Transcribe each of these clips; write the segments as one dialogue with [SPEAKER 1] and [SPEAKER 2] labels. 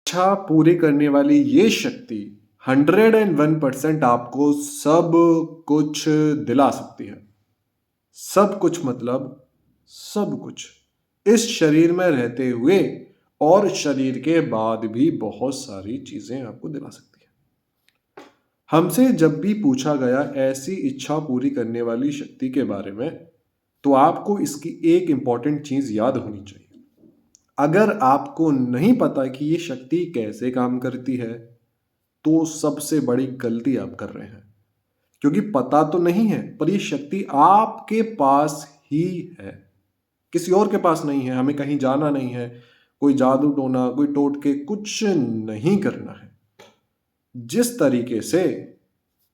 [SPEAKER 1] इच्छा पूरी करने वाली ये शक्ति 101% आपको सब कुछ दिला सकती है। सब कुछ मतलब सब कुछ। इस शरीर में रहते हुए और शरीर के बाद भी बहुत सारी चीजें आपको दिला सकती है। हमसे जब भी पूछा गया ऐसी इच्छा पूरी करने वाली शक्ति के बारे में, तो आपको इसकी एक इंपॉर्टेंट चीज याद होनी चाहिए। अगर आपको नहीं पता कि ये शक्ति कैसे काम करती है, तो सबसे बड़ी गलती आप कर रहे हैं। क्योंकि पता तो नहीं है, पर ये शक्ति आपके पास ही है, किसी और के पास नहीं है। हमें कहीं जाना नहीं है, कोई जादू टोना, कोई टोटके कुछ नहीं करना है। जिस तरीके से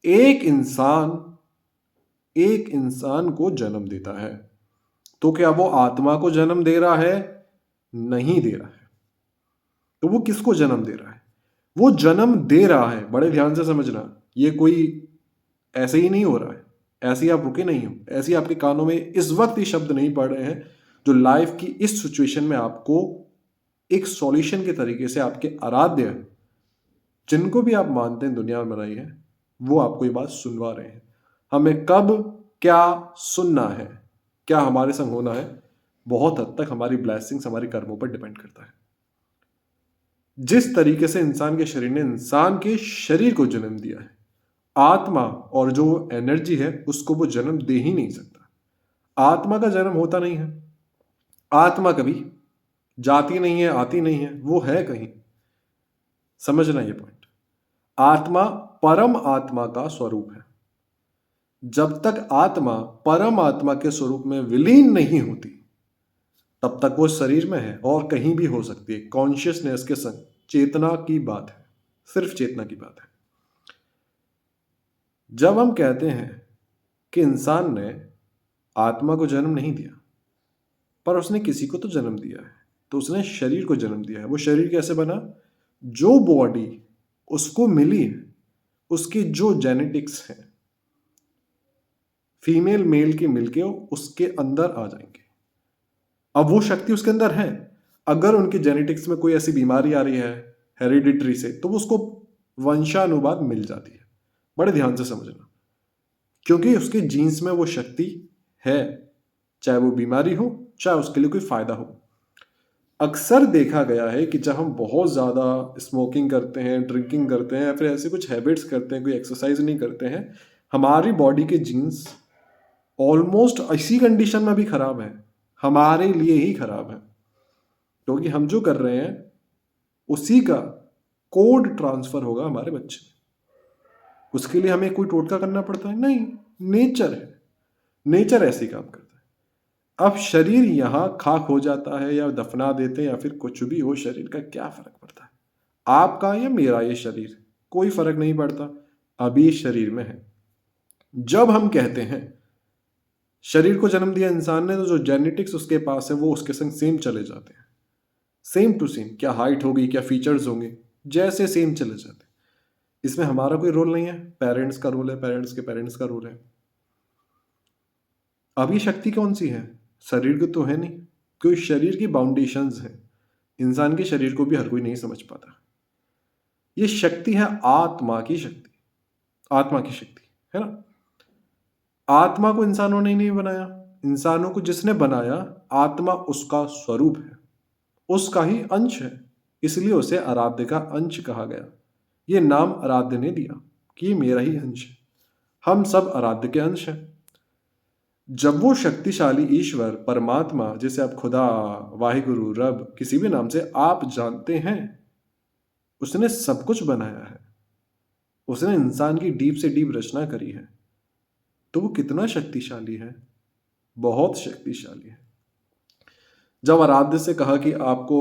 [SPEAKER 1] एक इंसान एक इंसान को जन्म देता है, तो क्या वो आत्मा को जन्म दे रहा है? नहीं दे रहा है। तो वो किसको जन्म दे रहा है? वो जन्म दे रहा है, बड़े ध्यान से समझना, ये कोई ऐसे ही नहीं हो रहा है। ऐसे ही आप रुके नहीं हो, ऐसे ही आपके कानों में इस वक्त ये शब्द नहीं पड़ रहे हैं जो लाइफ की इस सिचुएशन में आपको एक सॉल्यूशन के तरीके से आपके आराध्य, जिनको भी आप मानते हैं दुनिया में बनाई है, वो आपको ये बात सुनवा रहे हैं। हमें कब क्या सुनना है, क्या हमारे संग होना है, बहुत हद तक हमारी ब्लेसिंग्स हमारे कर्मों पर डिपेंड करता है। जिस तरीके से इंसान के शरीर ने इंसान के शरीर को जन्म दिया है, आत्मा और जो एनर्जी है उसको वो जन्म दे ही नहीं सकता। आत्मा का जन्म होता नहीं है। आत्मा कभी जाती नहीं है, आती नहीं है, वो है कहीं। समझना ये पॉइंट। आत्मा परम आत्मा का स्वरूप है। जब तक आत्मा परम आत्मा के स्वरूप में विलीन नहीं होती, तब तक वो शरीर में है और कहीं भी हो सकती है। कॉन्शियसनेस के संग चेतना की बात है, सिर्फ चेतना की बात है। जब हम कहते हैं कि इंसान ने आत्मा को जन्म नहीं दिया, पर उसने किसी को तो जन्म दिया है, तो उसने शरीर को जन्म दिया है। वो शरीर कैसे बना? जो बॉडी उसको मिली है, उसकी जो जेनेटिक्स है, फीमेल मेल की मिलके उसके अंदर आ जाएंगे। अब वो शक्ति उसके अंदर है। अगर उनकी जेनेटिक्स में कोई ऐसी बीमारी आ रही है हेरिडिटरी से, तो वो उसको वंशानुवाद मिल जाती है। बड़े ध्यान से समझना, क्योंकि उसके जीन्स में वो शक्ति है, चाहे वो बीमारी हो, चाहे उसके लिए कोई फायदा हो। अक्सर देखा गया है कि जब हम बहुत ज़्यादा स्मोकिंग करते हैं, ड्रिंकिंग करते हैं, या फिर ऐसे कुछ हैबिट्स करते हैं, कोई एक्सरसाइज नहीं करते हैं, हमारी बॉडी के जीन्स ऑलमोस्ट इसी कंडीशन में भी खराब है, हमारे लिए ही खराब है। क्योंकि हम जो कर रहे हैं उसी का कोड ट्रांसफर होगा हमारे बच्चे में। उसके लिए हमें कोई टोटका करना पड़ता है? नहीं, नेचर है, नेचर ऐसे काम करता है। अब शरीर यहाँ खाक हो जाता है या दफना देते हैं या फिर कुछ भी हो, शरीर का क्या फर्क पड़ता है? आपका या मेरा ये शरीर, कोई फर्क नहीं पड़ता, अभी शरीर में है। जब हम कहते हैं शरीर को जन्म दिया इंसान ने, तो जो जेनेटिक्स उसके पास है वो उसके संग सेम चले जाते हैं, सेम टू सेम। क्या हाइट होगी, क्या फीचर्स होंगे, जैसे सेम चले जाते हैं। इसमें हमारा कोई रोल नहीं है, पेरेंट्स का रोल है, पेरेंट्स के पेरेंट्स का रोल है। अभी शक्ति कौन सी है? शरीर की तो है नहीं, क्योंकि शरीर की बाउंडेशंस हैं। इंसान के शरीर को भी हर कोई नहीं समझ पाता। ये शक्ति है आत्मा की शक्ति, आत्मा की शक्ति है ना। आत्मा को इंसानों ने नहीं बनाया, इंसानों को जिसने बनाया, आत्मा उसका स्वरूप है, उसका ही अंश है, इसलिए उसे आराध्य का अंश कहा गया। ये नाम आराध्य ने दिया कि ये मेरा ही अंश है। हम सब आराध्य के अंश हैं। जब वो शक्तिशाली ईश्वर परमात्मा, जिसे आप खुदा, वाहिगुरु, रब, किसी भी नाम से आप जानते हैं, उसने सब कुछ बनाया है, उसने इंसान की डीप से डीप रचना करी है, तो वो कितना शक्तिशाली है? बहुत शक्तिशाली है। जब आराध्य से कहा कि आपको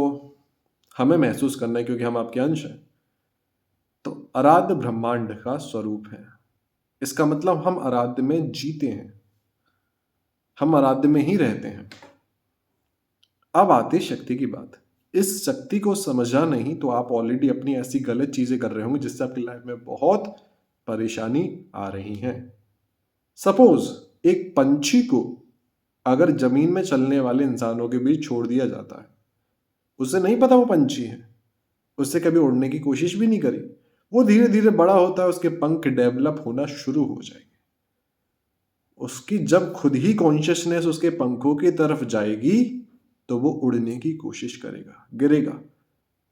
[SPEAKER 1] हमें महसूस करना है क्योंकि हम आपके अंश हैं, तो आराध्य ब्रह्मांड का स्वरूप है। इसका मतलब हम आराध्य में जीते हैं, हम आराध्य में ही रहते हैं। अब आती शक्ति की बात। इस शक्ति को समझा नहीं तो आप ऑलरेडी अपनी ऐसी गलत चीजें कर रहे होंगे जिससे आपकी लाइफ में बहुत परेशानी आ रही है। सपोज एक पंछी को अगर जमीन में चलने वाले इंसानों के बीच छोड़ दिया जाता है, उसे नहीं पता वो पंछी है, उससे कभी उड़ने की कोशिश भी नहीं करी। वो धीरे धीरे बड़ा होता है, उसके पंख डेवलप होना शुरू हो जाएंगे। उसकी जब खुद ही कॉन्शियसनेस उसके पंखों की तरफ जाएगी तो वो उड़ने की कोशिश करेगा, गिरेगा।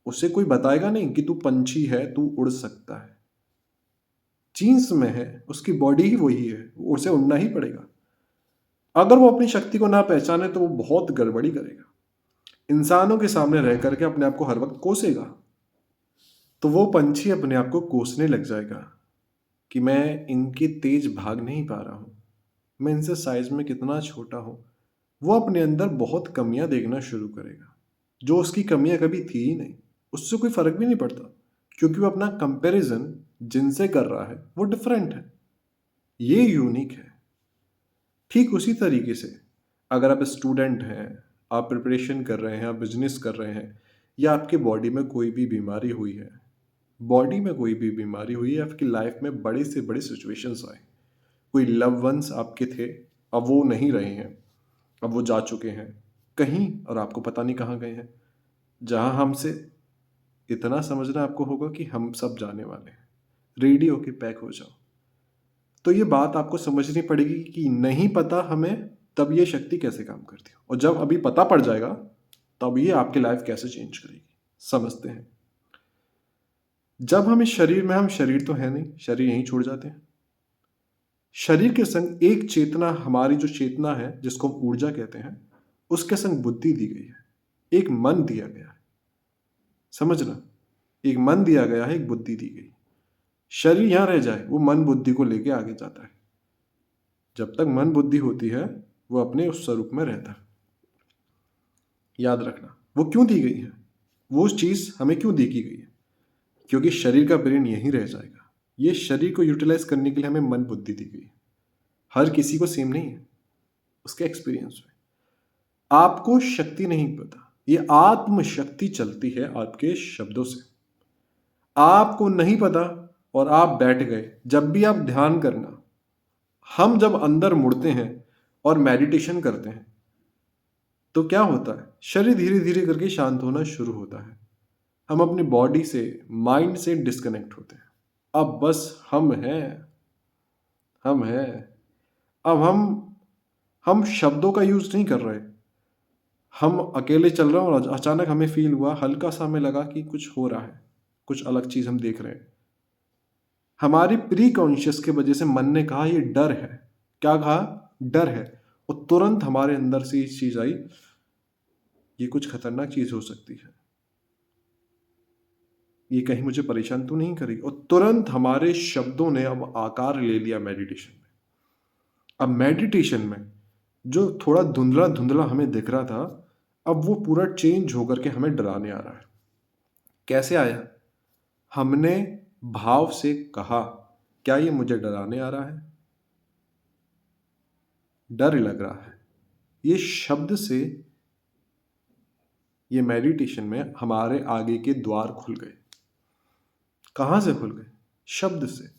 [SPEAKER 1] उसे कोई बताएगा नहीं कि तू पंछी है, तू उड़ सकता है। जीन्स में है, उसकी बॉडी ही वही है, उसे उड़ना ही पड़ेगा। अगर वो अपनी शक्ति को ना पहचाने तो वो बहुत गड़बड़ी करेगा। इंसानों के सामने रह करके अपने आप को हर वक्त कोसेगा, तो वो पंछी अपने आप को कोसने लग जाएगा कि मैं इनके तेज भाग नहीं पा रहा हूँ, मैं इनसे साइज में कितना छोटा हूँ। वो अपने अंदर बहुत कमियां देखना शुरू करेगा, जो उसकी कमियां कभी थी ही नहीं। उससे कोई फर्क भी नहीं पड़ता, क्योंकि वो अपना कंपैरिजन जिनसे कर रहा है वो डिफरेंट है, ये यूनिक है। ठीक उसी तरीके से अगर आप स्टूडेंट हैं, आप प्रिपरेशन कर रहे हैं, आप बिजनेस कर रहे हैं, या आपके बॉडी में कोई भी बीमारी हुई है, बॉडी में कोई भी बीमारी हुई है, आपकी लाइफ में बड़े से बड़े सिचुएशंस आए, कोई लव वंस आपके थे, अब वो नहीं रहे हैं, अब वो जा चुके हैं कहीं और आपको पता नहीं कहाँ गए हैं। जहाँ हमसे इतना समझना आपको होगा कि हम सब जाने वाले हैं, रेडी होके पैक हो जाओ। तो ये बात आपको समझनी पड़ेगी कि नहीं पता हमें तब ये शक्ति कैसे काम करती है, और जब अभी पता पड़ जाएगा तब ये आपकी लाइफ कैसे चेंज करेगी। समझते हैं, जब हम इस शरीर में, हम शरीर तो है नहीं, शरीर यहीं छोड़ जाते हैं। शरीर के संग एक चेतना, हमारी जो चेतना है जिसको हम ऊर्जा कहते हैं, उसके संग बुद्धि दी गई है, एक मन दिया गया है। समझना, एक मन दिया गया है, एक बुद्धि दी गई। शरीर यहां रह जाए, वो मन बुद्धि को लेके आगे जाता है। जब तक मन बुद्धि होती है वो अपने उस स्वरूप में रहता है। याद रखना, वो क्यों दी गई है, वो चीज हमें क्यों दी की गई है, क्योंकि शरीर का ब्रेन यहीं रह जाएगा। ये शरीर को यूटिलाइज करने के लिए हमें मन बुद्धि दी गई है। हर किसी को सेम नहीं है, उसके एक्सपीरियंस में। आपको शक्ति नहीं पता, ये आत्म शक्ति चलती है आपके शब्दों से। आपको नहीं पता और आप बैठ गए। जब भी आप ध्यान करना, हम जब अंदर मुड़ते हैं और मेडिटेशन करते हैं तो क्या होता है, शरीर धीरे धीरे करके शांत होना शुरू होता है। हम अपनी बॉडी से, माइंड से डिस्कनेक्ट होते हैं। अब बस हम हैं, हम हैं। अब हम शब्दों का यूज नहीं कर रहे। हम अकेले चल रहे हैं और अचानक हमें फील हुआ, हल्का सा हमें लगा कि कुछ हो रहा है, कुछ अलग चीज हम देख रहे हैं। हमारी प्री कॉन्शियस के वजह से मन ने कहा ये डर है। क्या कहा, डर है। और तुरंत हमारे अंदर से ये चीज आई, ये कुछ खतरनाक चीज हो सकती है, ये कहीं मुझे परेशान तो नहीं करेगी। और तुरंत हमारे शब्दों ने अब आकार ले लिया मेडिटेशन में। अब मेडिटेशन में जो थोड़ा धुंधला धुंधला हमें दिख रहा था, अब वो पूरा चेंज होकर के हमें डराने आ रहा है। कैसे आया, हमने भाव से कहा, क्या ये मुझे डराने आ रहा है, डर लग रहा है। ये शब्द से, ये मेडिटेशन में हमारे आगे के द्वार खुल गए। कहां से खुल गए, शब्द से।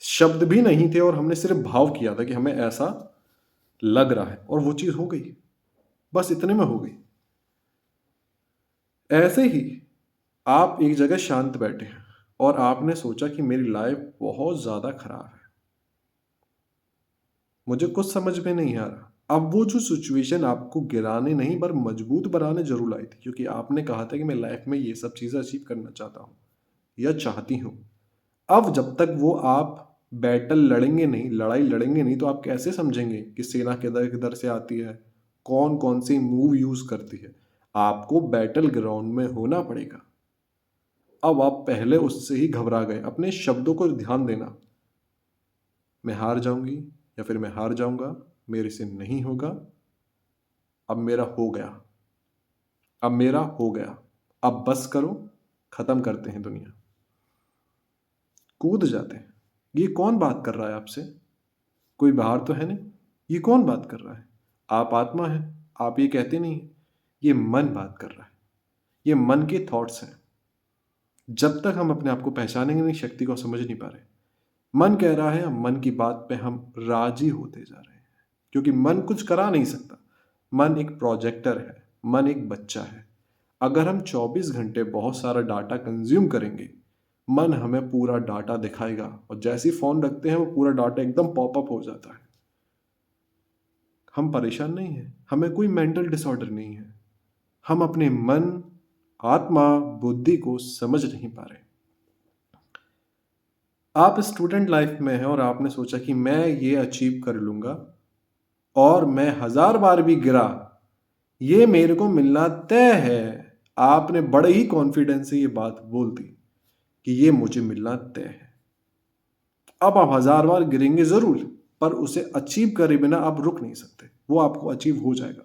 [SPEAKER 1] शब्द भी नहीं थे और हमने सिर्फ भाव किया था कि हमें ऐसा लग रहा है, और वो चीज हो गई। बस इतने में हो गई। ऐसे ही आप एक जगह शांत बैठे हैं और आपने सोचा कि मेरी लाइफ बहुत ज्यादा खराब है, मुझे कुछ समझ में नहीं आ रहा। अब वो जो सिचुएशन आपको गिराने नहीं पर मजबूत बनाने जरूर आई थी, क्योंकि आपने कहा था कि मैं लाइफ में ये सब चीजें अचीव करना चाहता हूं या चाहती हूं। अब जब तक वो आप बैटल लड़ेंगे नहीं, लड़ाई लड़ेंगे नहीं, तो आप कैसे समझेंगे कि सेना किधर किधर से आती है, कौन कौन सी मूव यूज करती है। आपको बैटल ग्राउंड में होना पड़ेगा। अब आप पहले उससे ही घबरा गए। अपने शब्दों को ध्यान देना, मैं हार जाऊंगी या फिर मैं हार जाऊंगा, मेरे से नहीं होगा, अब मेरा हो गया, अब मेरा हो गया, अब बस करो, खत्म करते हैं दुनिया। कूद जाते हैं। ये कौन बात कर रहा है आपसे, कोई बाहर तो है नहीं, ये कौन बात कर रहा है, आप आत्मा है, आप ये कहते नहीं, ये मन बात कर रहा है, ये मन के थॉट्स हैं। जब तक हम अपने आप को पहचानेंगे नहीं, शक्ति को समझ नहीं पा रहे। मन कह रहा है, मन की बात पे हम राजी होते जा रहे हैं, क्योंकि मन कुछ करा नहीं सकता। मन एक प्रोजेक्टर है, मन एक बच्चा है। अगर हम 24 घंटे बहुत सारा डाटा कंज्यूम करेंगे, मन हमें पूरा डाटा दिखाएगा और जैसे ही फ़ोन रखते हैं वो पूरा डाटा एकदम पॉपअप हो जाता है। हम परेशान नहीं हैं, हमें कोई मेंटल डिसऑर्डर नहीं है। हम अपने मन, आत्मा, बुद्धि को समझ नहीं पा रहे। आप स्टूडेंट लाइफ में हैं और आपने सोचा कि मैं ये अचीव कर लूँगा और मैं 1000 बार भी गिरा, ये मेरे को मिलना तय है। आपने बड़े ही कॉन्फिडेंस से ये बात बोल दी कि ये मुझे मिलना तय है। अब आप 1000 बार गिरेंगे ज़रूर, पर उसे अचीव करे बिना आप रुक नहीं सकते। वो आपको अचीव हो जाएगा।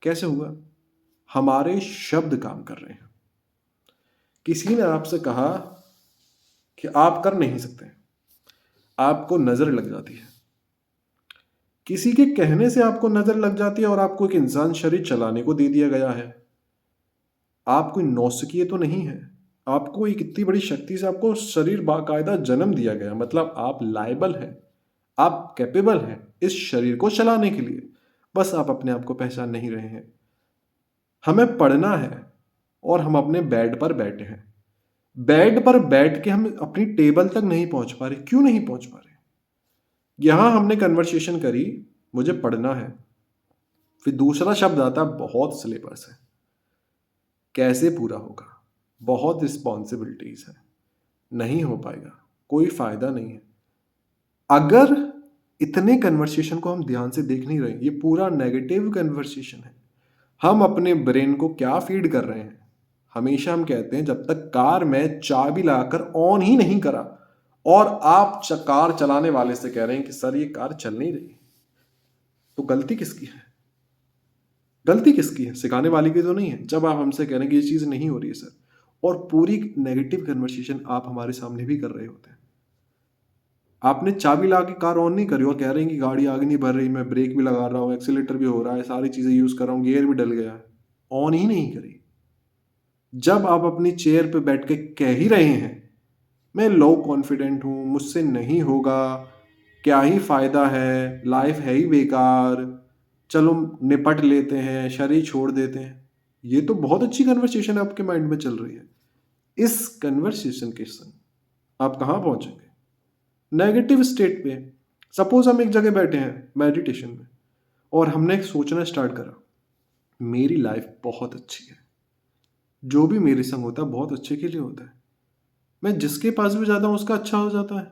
[SPEAKER 1] कैसे होगा? हमारे शब्द काम कर रहे हैं। किसी ने आपसे कहा कि आप कर नहीं सकते, आपको नज़र लग जाती है। किसी के कहने से आपको नज़र लग जाती है और आपको एक इंसान शरीर चलाने को दे दिया गया है। आप कोई नौसिखिए तो नहीं है। आपको एक इतनी बड़ी शक्ति से आपको शरीर बाकायदा जन्म दिया गया, मतलब आप लायबल हैं, आप कैपेबल हैं इस शरीर को चलाने के लिए। बस आप अपने आप को पहचान नहीं रहे हैं। हमें पढ़ना है और हम अपने बेड पर बैठे हैं। बेड पर बैठ के हम अपनी टेबल तक नहीं पहुंच पा रहे। क्यों नहीं पहुंच पा रहे? यहां हमने कन्वर्सेशन करी, मुझे पढ़ना है, फिर दूसरा शब्द आता है बहुत सिलेबस है, कैसे पूरा होगा, बहुत रिस्पॉन्सिबिलिटीज है, नहीं हो पाएगा, कोई फायदा नहीं है। अगर इतने कन्वर्सेशन को हम ध्यान से देख नहीं रहे, ये पूरा नेगेटिव कन्वर्सेशन है। हम अपने ब्रेन को क्या फीड कर रहे हैं? हमेशा हम कहते हैं जब तक कार में चाबी लगाकर ऑन ही नहीं करा और आप कार चलाने वाले से कह रहे हैं कि सर ये कार चल नहीं रही, तो गलती किसकी है? गलती किसकी है? सिखाने वाले की तो नहीं है। जब आप हमसे कह रहे हैं कि ये चीज़ नहीं हो रही है सर, और पूरी नेगेटिव कन्वर्सेशन आप हमारे सामने भी कर रहे होते हैं। आपने चाबी ला के कार ऑन नहीं करी और कह रहे हैं कि गाड़ी आगे नहीं बढ़ रही, मैं ब्रेक भी लगा रहा हूँ, एक्सीलेटर भी हो रहा है, सारी चीज़ें यूज़ कर रहा हूँ, गियर भी डल गया है, ऑन ही नहीं करी। जब आप अपनी चेयर पे बैठ के कह ही रहे हैं मैं लो कॉन्फिडेंट हूँ, मुझसे नहीं होगा, क्या ही फ़ायदा है, लाइफ है ही बेकार, चलो निपट लेते हैं, शरीर छोड़ देते हैं। ये तो बहुत अच्छी कन्वर्सेशन आपके माइंड में चल रही है। इस कन्वर्सेशन के संग आप कहाँ पहुँचेंगे? नेगेटिव स्टेट पे। सपोज हम एक जगह बैठे हैं मेडिटेशन में और हमने सोचना स्टार्ट करा, मेरी लाइफ बहुत अच्छी है, जो भी मेरे संग होता है बहुत अच्छे के लिए होता है, मैं जिसके पास भी जाता हूँ उसका अच्छा हो जाता है,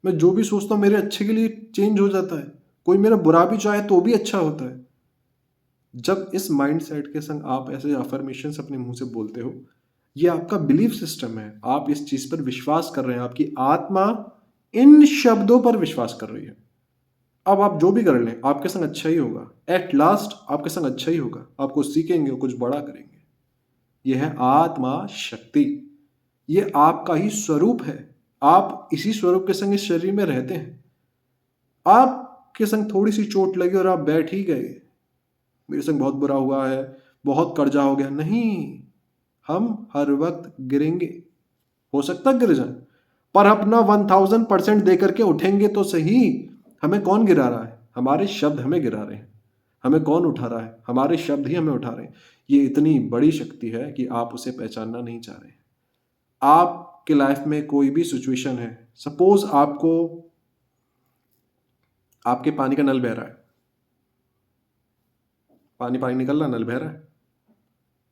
[SPEAKER 1] मैं जो भी सोचता हूँ मेरे अच्छे के लिए चेंज हो जाता है, कोई मेरा बुरा भी चाहे तो भी अच्छा होता है। जब इस माइंड सेट के संग आप ऐसे अफर्मेशंस अपने मुंह से बोलते हो, ये आपका बिलीफ सिस्टम है, आप इस चीज़ पर विश्वास कर रहे हैं, आपकी आत्मा इन शब्दों पर विश्वास कर रही है। अब आप जो भी कर लें आपके संग अच्छा ही होगा, एट लास्ट आपके संग अच्छा ही होगा, आप कुछ सीखेंगे, कुछ बड़ा करेंगे। यह है आत्मा शक्ति, ये आपका ही स्वरूप है। आप इसी स्वरूप के संग इस शरीर में रहते हैं। आपके संग थोड़ी सी चोट लगी और आप बैठ ही गए, मेरे संग बहुत बुरा हुआ है, बहुत कर्जा हो गया, नहीं, हम हर वक्त गिरेंगे, हो सकता है गिर जाए, पर अपना 1000% दे करके उठेंगे तो सही। हमें कौन गिरा रहा है? हमारे शब्द हमें गिरा रहे हैं। हमें कौन उठा रहा है? हमारे शब्द ही हमें उठा रहे हैं। ये इतनी बड़ी शक्ति है कि आप उसे पहचानना नहीं चाह रहे। आपके लाइफ में कोई भी सिचुएशन है, सपोज आपके पानी का नल बह रहा है, पानी पानी निकल रहा, नल बह रहा है,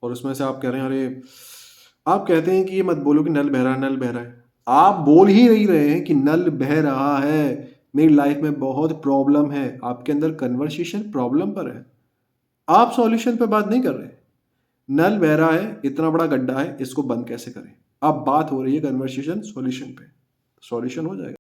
[SPEAKER 1] और उसमें से आप कह रहे हैं अरे, आप कहते हैं कि ये मत बोलो कि नल बह रहा है, नल बह रहा है। आप बोल ही नहीं रहे हैं कि नल बह रहा है, मेरी लाइफ में बहुत प्रॉब्लम है। आपके अंदर कन्वर्सेशन प्रॉब्लम पर है, आप सॉल्यूशन पे बात नहीं कर रहे। नल बह रहा है, इतना बड़ा गड्ढा है, इसको बंद कैसे करें? अब बात हो रही है कन्वर्सेशन सॉल्यूशन पे, सॉल्यूशन हो जाएगा।